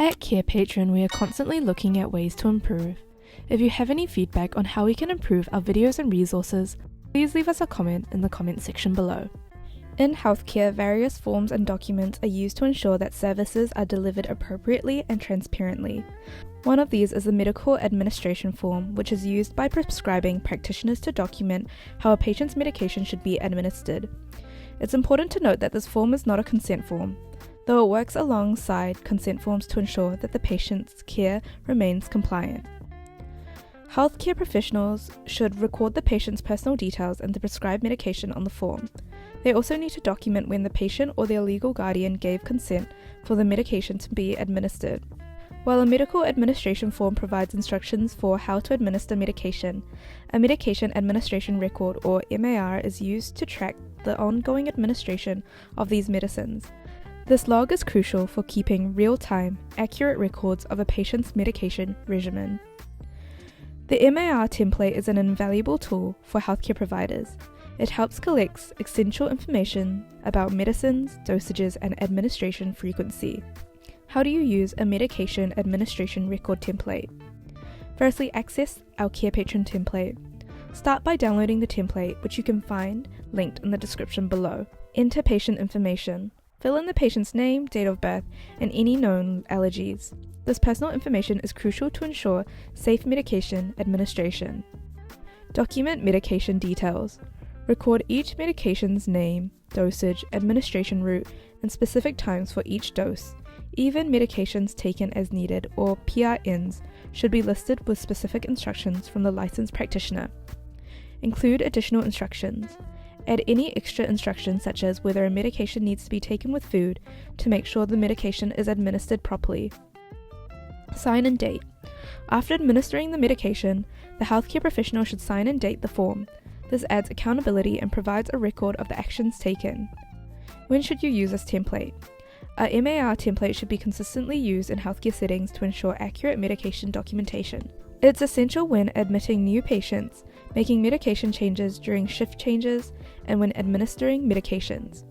At Carepatron, we are constantly looking at ways to improve. If you have any feedback on how we can improve our videos and resources, please leave us a comment in the comment section below. In healthcare, various forms and documents are used to ensure that services are delivered appropriately and transparently. One of these is the medical administration form, which is used by prescribing practitioners to document how a patient's medication should be administered. It's important to note that this form is not a consent form, though it works alongside consent forms to ensure that the patient's care remains compliant. Healthcare professionals should record the patient's personal details and the prescribed medication on the form. They also need to document when the patient or their legal guardian gave consent for the medication to be administered. While a medical administration form provides instructions for how to administer medication, a medication administration record or MAR is used to track the ongoing administration of these medicines. This log is crucial for keeping real-time, accurate records of a patient's medication regimen. The MAR template is an invaluable tool for healthcare providers. It helps collect essential information about medicines, dosages, and administration frequency. How do you use a medication administration record template? Firstly, access our Carepatron template. Start by downloading the template, which you can find linked in the description below. Enter patient information. Fill in the patient's name, date of birth, and any known allergies. This personal information is crucial to ensure safe medication administration. Document medication details. Record each medication's name, dosage, administration route, and specific times for each dose. Even medications taken as needed, or PRNs, should be listed with specific instructions from the licensed practitioner. Include additional instructions. Add any extra instructions such as whether a medication needs to be taken with food to make sure the medication is administered properly. Sign and date. After administering the medication, the healthcare professional should sign and date the form. This adds accountability and provides a record of the actions taken. When should you use this template? A MAR template should be consistently used in healthcare settings to ensure accurate medication documentation. It's essential when admitting new patients, making medication changes during shift changes, and when administering medications.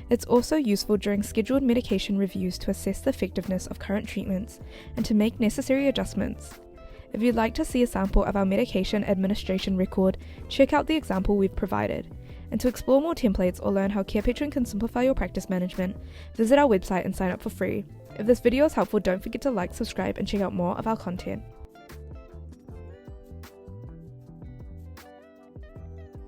It's also useful during scheduled medication reviews to assess the effectiveness of current treatments and to make necessary adjustments. If you'd like to see a sample of our medication administration record, check out the example we've provided. And to explore more templates or learn how Carepatron can simplify your practice management, visit our website and sign up for free. If this video is helpful, don't forget to like, subscribe, and check out more of our content.